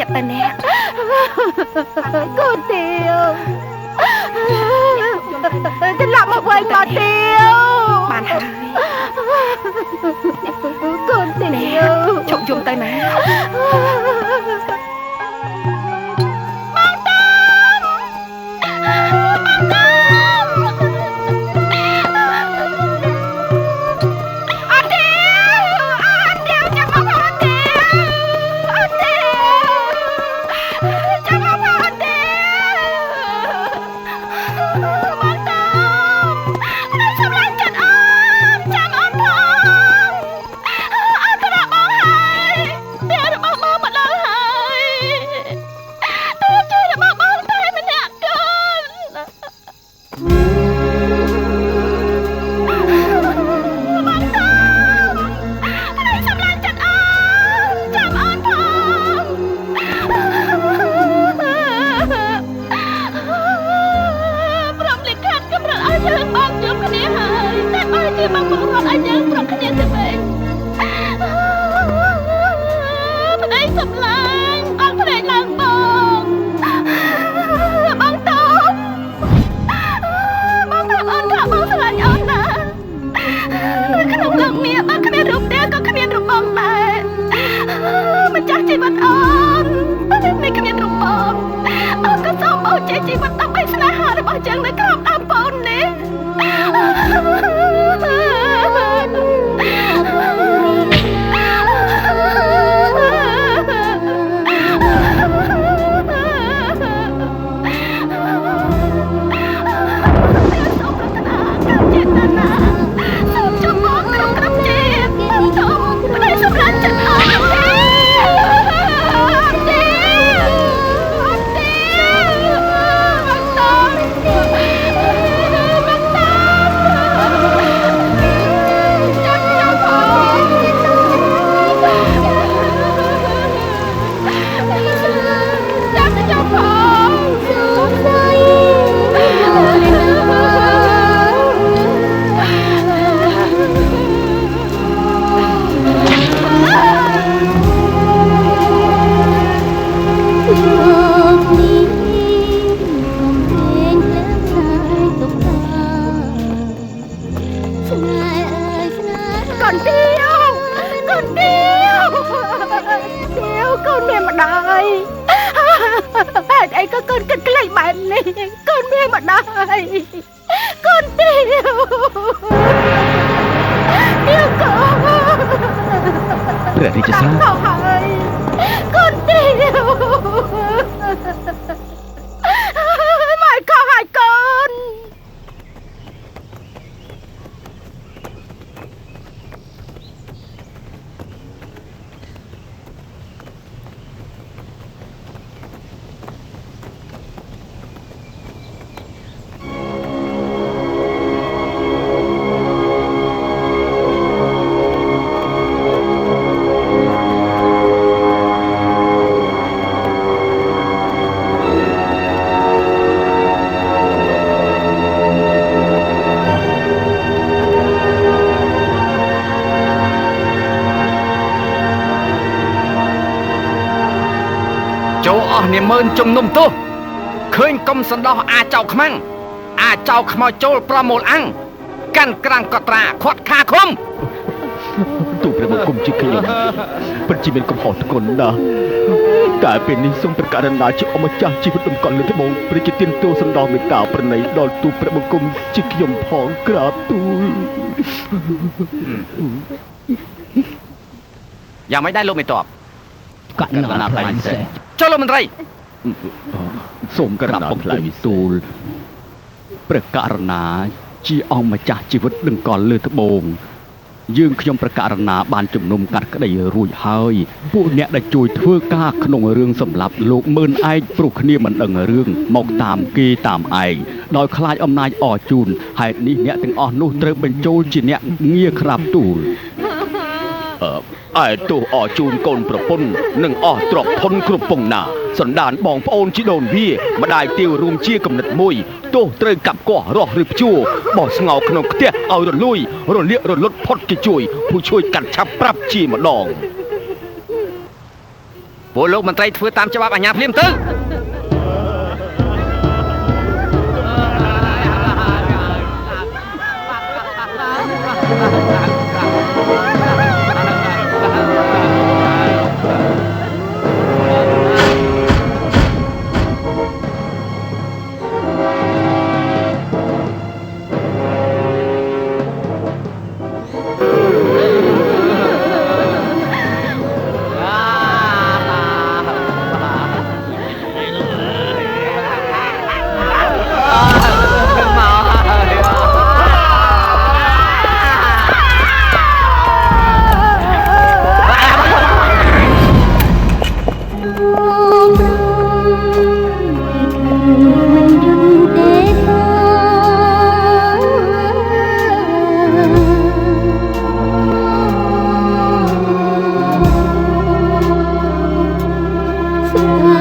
ចិត្តទៅអ្នកកូនទាវត្រឡប់មកវិញមកទាវបានហើយកូនទាវឈប់យំទៅណានាមើលជំនុំទោសឃើញកុំសណ្ដោះអាចោខ្មាំងអាចោខ្មោចចូលប្រមូលអាំងកាន់ក្រាំងកត្រាខាត់ខាឃុំទូព្រះបង្គំជាខ្ញុំពិតជាមានកំហុសធ្ងន់ណាស់តែពេលនេះសូមប្រកាសណាជាអម្ចាស់ជីវិតដំកល់លើត្បូងព្រះជាទានទោសសណ្ដោះមេត្តាប្រណីដល់ទូព្រះបង្គំជាខ្ញុំផងក្រាបទូលយ៉ាងមិនដែរលោកមេតបកណ្ណាផ្លាយពិសេសចូលលោកមន្ត្រីសូមក្រាបបង្គំទូលព្រះករណាជាអង្គម្ចាស់ជីវិតដង្កល់លើត្បូងយើងខ្ញុំប្រកាសណាបានជំនុំកាត់ក្តីរួចហើយពួកអ្នកដែលជួយធ្វើការក្នុងរឿងសម្រាប់លោកមើលឯកព្រោះគ្នាមិនដឹងរឿងមកតាមគេតាមឯងដោយខ្លាចអំណាចអរជូនហេតុនេះអ្នកទាំងអស់នោះត្រូវបញ្ចូលជាអ្នកងារក្រាបទូលឯទោះអរជូនកូនប្រពន្ធនិងអស់ទ្រព្យធនគ្រប់ពងណាសន្តានបងប្អូនជីដូនវាម្ដាយទាវរួមជាគំនិតមួយទោះត្រូវកាប់កោះរស់ឬព្យួរបោះស្ងោក្នុងផ្ទះឲ្យរលួយរលាករលត់ផុតគេជួយผู้ជួយកាត់ឆាប់ប្រាប់ជាម្ដងព ពួកលោកមន្ត្រីធ្វើតាមច្បាប់អាជ្ញាភ្លាមទៅស្នេ